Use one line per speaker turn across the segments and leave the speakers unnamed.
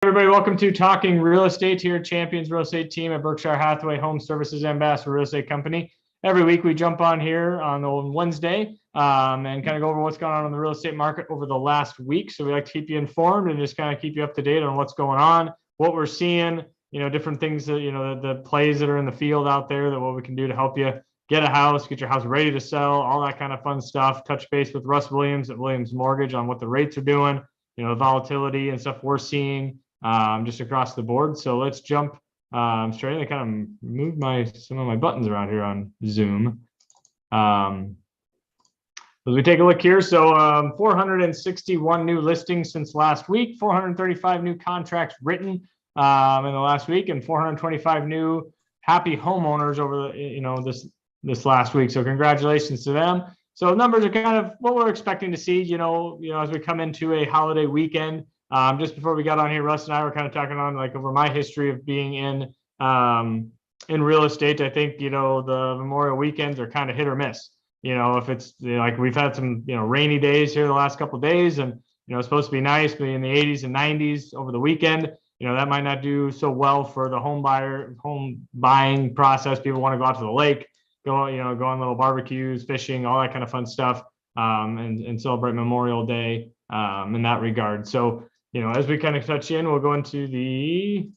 Everybody, welcome to Talking Real Estate here, Champions Real Estate Team at Berkshire Hathaway Home Services Ambassador Real Estate Company. Every week we jump on here on Wednesday and kind of go over what's going on in the real estate market over the last week. So we like to keep you informed and just kind of keep you up to date on what's going on, what we're seeing, different things that, the plays that are in the field out there, that what we can do to help you get a house, get your house ready to sell, all that kind of fun stuff. Touch base with Russ Williams at Williams Mortgage on what the rates are doing, volatility and stuff we're seeing just across the board. So let's jump straight in. I kind of move some of my buttons around here on Zoom. As we take a look here, so 461 new listings since last week, 435 new contracts written in the last week, and 425 new happy homeowners over this last week. So congratulations to them. So numbers are kind of what we're expecting to see, as we come into a holiday weekend. Just before we got on here, Russ and I were kind of talking on over my history of being in real estate. I think, the Memorial weekends are kind of hit or miss. If it's we've had some, rainy days here the last couple of days, and, it's supposed to be nice, be in the 80s and 90s over the weekend. That might not do so well for the home buying process. People want to go out to the lake, go on little barbecues, fishing, all that kind of fun stuff, and celebrate Memorial Day in that regard. So, as we kind of touch in, we'll go into the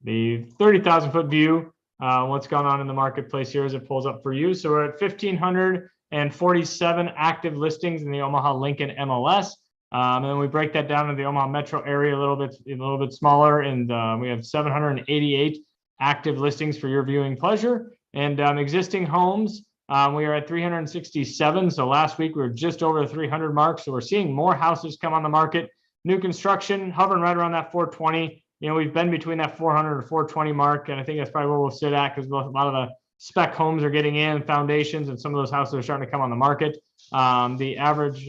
30,000 foot view, what's going on in the marketplace here as it pulls up for you. So we're at 1,547 active listings in the Omaha Lincoln MLS. And then we break that down to the Omaha metro area a little bit smaller. And we have 788 active listings for your viewing pleasure. And existing homes, we are at 367. So last week we were just over the 300 mark. So we're seeing more houses come on the market. New construction hovering right around that 420. We've been between that 400 and 420 mark, and I think that's probably where we'll sit at, because a lot of the spec homes are getting in, foundations, and some of those houses are starting to come on the market. The average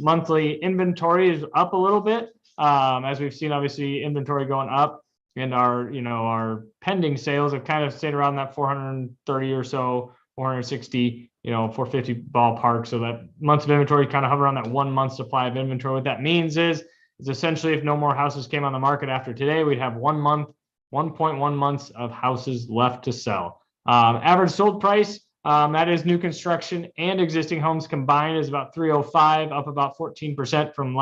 monthly inventory is up a little bit, as we've seen, obviously, inventory going up, and our pending sales have kind of stayed around that 430 or so, 460, 450 ballpark. So that months of inventory kind of hover around that 1 month supply of inventory. What that means is essentially if no more houses came on the market after today, we'd have 1 month, 1.1 months of houses left to sell. Average sold price, that is new construction and existing homes combined, is about 305, up about 14% from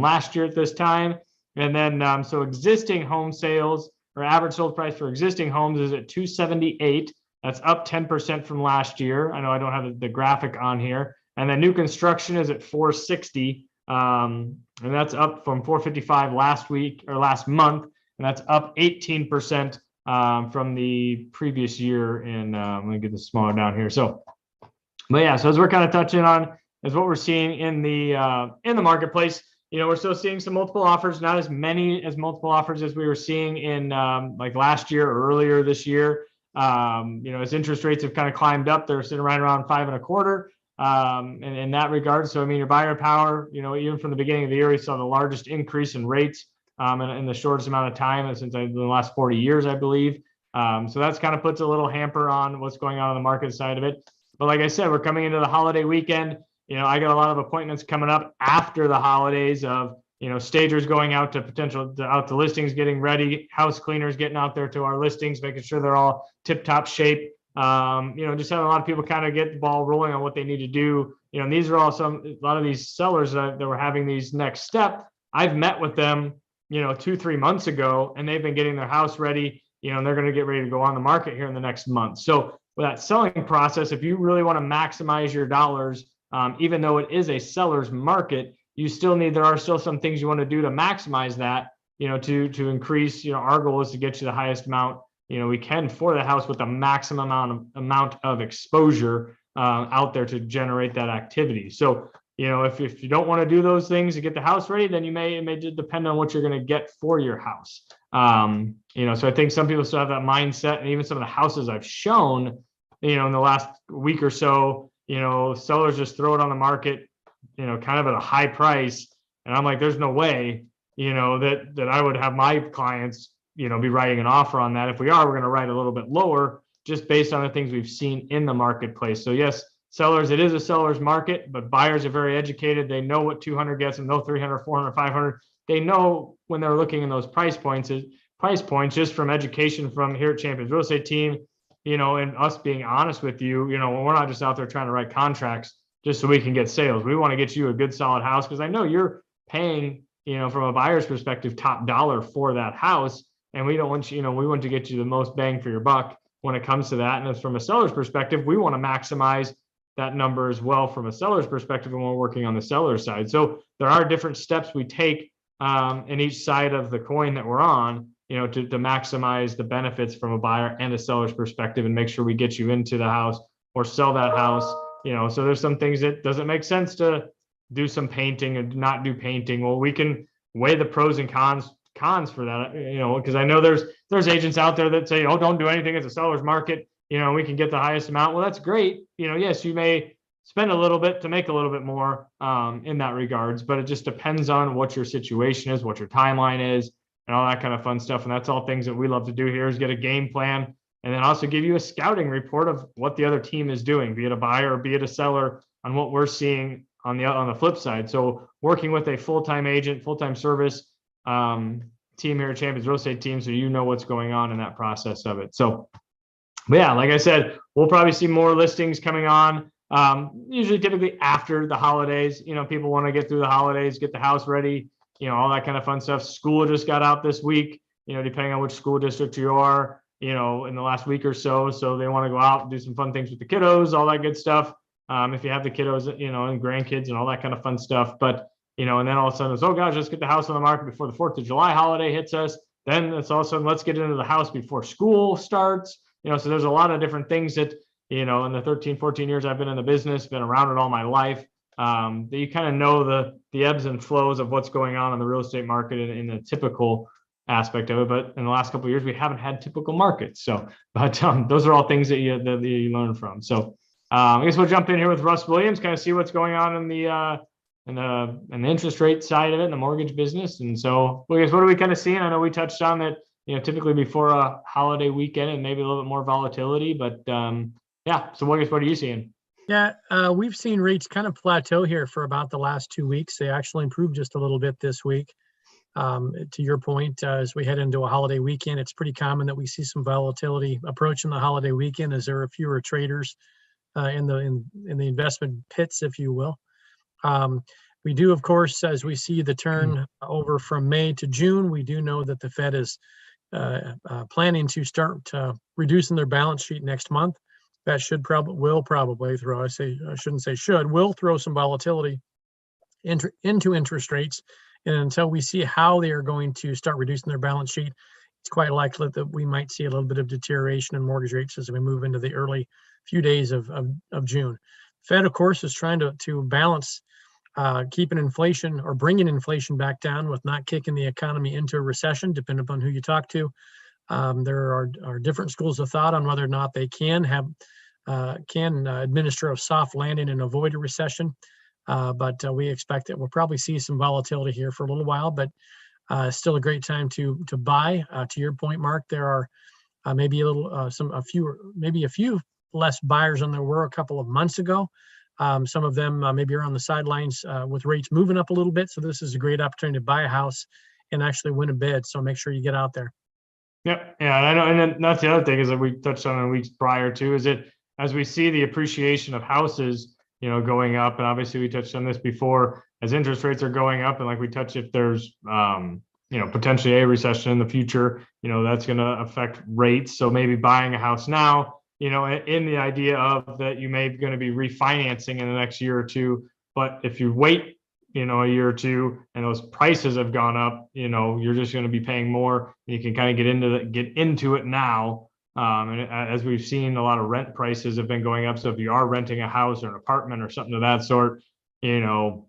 last year at this time. And then so existing home sales, or average sold price for existing homes, is at 278. That's up 10% from last year. I know I don't have the graphic on here. And then new construction is at 460. And that's up from 455 last month, and that's up 18% from the previous year. And I'm going to get this smaller down here. So as we're kind of touching on is what we're seeing in the marketplace. We're still seeing some multiple offers, not as many as multiple offers as we were seeing in last year or earlier this year. As interest rates have kind of climbed up, they're sitting right around 5.25. In that regard. So, your buyer power, even from the beginning of the year, we saw the largest increase in rates in the shortest amount of time since the last 40 years, I believe. So that's kind of puts a little hamper on what's going on the market side of it. But like I said, we're coming into the holiday weekend. I got a lot of appointments coming up after the holidays of, stagers going out to listings, getting ready, house cleaners getting out there to our listings, making sure they're all tip-top shape. Just having a lot of people kind of get the ball rolling on what they need to do. And these are all a lot of these sellers that were having these next step. I've met with them, 2-3 months ago, and they've been getting their house ready, and they're going to get ready to go on the market here in the next month. So with that selling process, if you really want to maximize your dollars, even though it is a seller's market, there are still some things you want to do to maximize that, to increase, our goal is to get you the highest amount we can for the house with the maximum amount of exposure out there to generate that activity. So, if you don't want to do those things to get the house ready, then it may depend on what you're going to get for your house. So I think some people still have that mindset, and even some of the houses I've shown, in the last week or so, sellers just throw it on the market, kind of at a high price. And I'm like, there's no way, that I would have my clients be writing an offer on that. If we are, we're going to write a little bit lower just based on the things we've seen in the marketplace. So yes, sellers, it is a seller's market, but buyers are very educated. They know what 200 gets them, know 300, 400, 500. they know when they're looking in those price points just from education from here at Champions Real Estate Team, and us being honest with you, we're not just out there trying to write contracts just so we can get sales. We want to get you a good solid house because I know you're paying, from a buyer's perspective, top dollar for that house. And we don't want you, we want to get you the most bang for your buck when it comes to that. And as from a seller's perspective, we want to maximize that number as well from a seller's perspective when we're working on the seller side. So there are different steps we take in each side of the coin that we're on, to maximize the benefits from a buyer and a seller's perspective and make sure we get you into the house or sell that house. So there's some things that doesn't make sense to do some painting and not do painting. Well, we can weigh the pros and cons for that, because I know there's agents out there that say, oh, don't do anything. It's a seller's market. We can get the highest amount. Well, that's great. Yes, you may spend a little bit to make a little bit more in that regards, but it just depends on what your situation is, what your timeline is, and all that kind of fun stuff. And that's all things that we love to do here is get a game plan and then also give you a scouting report of what the other team is doing, be it a buyer or be it a seller, on what we're seeing on the flip side. So working with a full-time agent, full-time service team here at Champions Real Estate Team, so what's going on in that process of it. So, but yeah, like I said, we'll probably see more listings coming on. Usually typically after the holidays, people want to get through the holidays, get the house ready, all that kind of fun stuff. School just got out this week, depending on which school district you are, in the last week or so. So they want to go out and do some fun things with the kiddos, all that good stuff. If you have the kiddos, and grandkids and all that kind of fun stuff. But, and then all of a sudden it's, oh gosh, let's get the house on the market before the 4th of July holiday hits us. Then it's all of a sudden, let's get into the house before school starts. So there's a lot of different things that, in the 13, 14 years I've been in the business, been around it all my life, that you kind of know the ebbs and flows of what's going on in the real estate market in the typical aspect of it. But in the last couple of years, we haven't had typical markets. So, but those are all things that you learn from. So I guess we'll jump in here with Russ Williams, kind of see what's going on in the interest rate side of it, in the mortgage business. And so, I guess, what are we kind of seeing? I know we touched on that, typically before a holiday weekend and maybe a little bit more volatility, but yeah. So what are you seeing?
Yeah, we've seen rates kind of plateau here for about the last 2 weeks. They actually improved just a little bit this week. To your point, as we head into a holiday weekend, it's pretty common that we see some volatility approaching the holiday weekend as there are fewer traders in the investment pits, if you will. We do, of course, as we see the turn over from May to June, we do know that the Fed is planning to start reducing their balance sheet next month. That will probably throw, will throw some volatility into interest rates. And until we see how they are going to start reducing their balance sheet, it's quite likely that we might see a little bit of deterioration in mortgage rates as we move into the early few days of June. Fed, of course, is trying to balance keeping inflation or bringing inflation back down with not kicking the economy into a recession, depending upon who you talk to. There are different schools of thought on whether or not they can administer a soft landing and avoid a recession. But we expect that we'll probably see some volatility here for a little while, but still a great time to buy. To your point, Mark, there are maybe a few less buyers than there were a couple of months ago. Some of them maybe are on the sidelines with rates moving up a little bit. So this is a great opportunity to buy a house and actually win a bid. So make sure you get out there.
Yep. Yeah. And I know. And then that's the other thing is that we touched on in weeks prior to, is that as we see the appreciation of houses, going up, and obviously we touched on this before, as interest rates are going up, and like we touched, if there's, potentially a recession in the future, that's going to affect rates. So maybe buying a house now, in the idea of that you may be going to be refinancing in the next year or two. But if you wait, a year or two and those prices have gone up, you're just going to be paying more. And you can kind of get into it now. And as we've seen, a lot of rent prices have been going up. So if you are renting a house or an apartment or something of that sort, those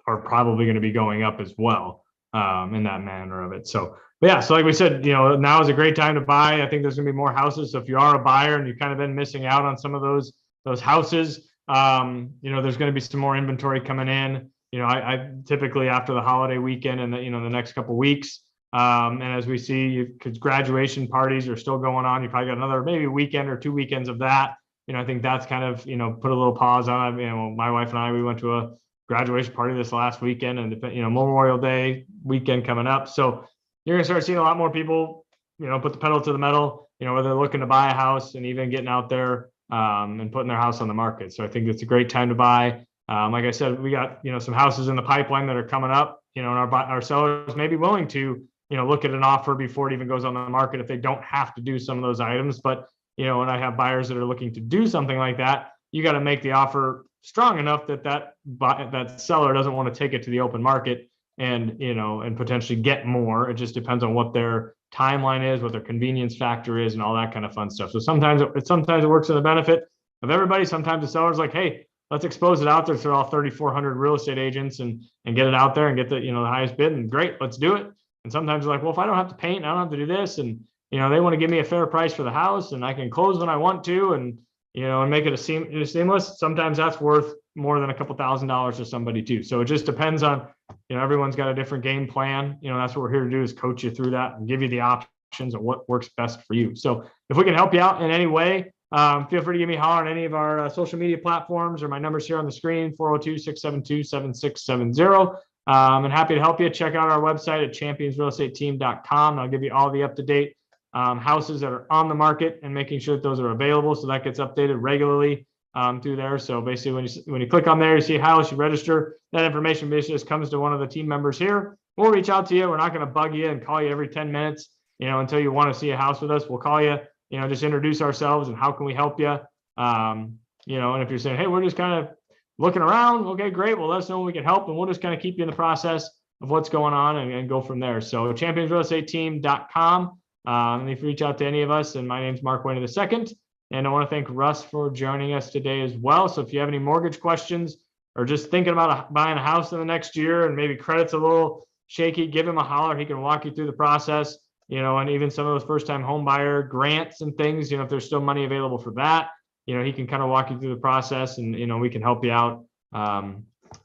are probably going to be going up as well, in that manner of it. So, but yeah, so like we said, now is a great time to buy. I think there's going to be more houses. So if you are a buyer and you've kind of been missing out on some of those houses, there's going to be some more inventory coming in. I typically after the holiday weekend and the next couple of weeks. And as we see, because graduation parties are still going on, you probably got another maybe weekend or 2 weekends of that. I think that's kind of, put a little pause on it. My wife and I, we went to graduation party this last weekend, and Memorial Day weekend coming up. So you're gonna start seeing a lot more people, put the pedal to the metal, whether they're looking to buy a house and even getting out there and putting their house on the market. So I think it's a great time to buy. Like I said, we got, some houses in the pipeline that are coming up, and our sellers may be willing to, look at an offer before it even goes on the market if they don't have to do some of those items. But, when I have buyers that are looking to do something like that, you got to make the offer strong enough that seller doesn't want to take it to the open market and, and potentially get more. It just depends on what their timeline is, what their convenience factor is, and all that kind of fun stuff. So sometimes it works in the benefit of everybody. Sometimes the seller's like, hey, let's expose it out there through all 3,400 real estate agents and get it out there and get the, the highest bid, and great, let's do it. And sometimes they're like, well, if I don't have to paint, I don't have to do this. And, they want to give me a fair price for the house, and I can close when I want to, and, and make it seamless. Sometimes that's worth more than a couple $1,000s to somebody too. So it just depends on, everyone's got a different game plan. That's what we're here to do, is coach you through that and give you the options of what works best for you. So if we can help you out in any way, feel free to give me a holler on any of our social media platforms, or my number's here on the screen, 402-672-7670. And happy to help you. Check out our website at championsrealestateteam.com. I'll give you all the up-to-date houses that are on the market and making sure that those are available. So that gets updated regularly through there. So basically when you click on there, you see a house, you register, that information basically just comes to one of the team members here. We'll reach out to you. We're not going to bug you and call you every 10 minutes, until you want to see a house with us. We'll call you, just introduce ourselves and how can we help you. And if you're saying, hey, we're just kind of looking around, okay, great. Well, let us know when we can help, and we'll just kind of keep you in the process of what's going on and go from there. So championsrealestateteam.com. And if you reach out to any of us, and my name's Mark Wehner II. And I want to thank Russ for joining us today as well. So if you have any mortgage questions, or just thinking about buying a house in the next year and maybe credit's a little shaky, give him a holler. He can walk you through the process, and even some of those first-time home buyer grants and things, if there's still money available for that, he can kind of walk you through the process, and, we can help you out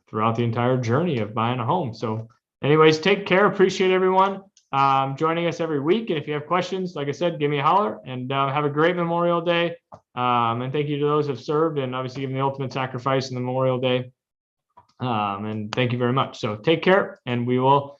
throughout the entire journey of buying a home. So anyways, take care. Appreciate everyone joining us every week. And if you have questions, like I said, give me a holler, and have a great Memorial Day. And thank you to those who have served and obviously given the ultimate sacrifice in the Memorial Day. And thank you very much. So take care, and we will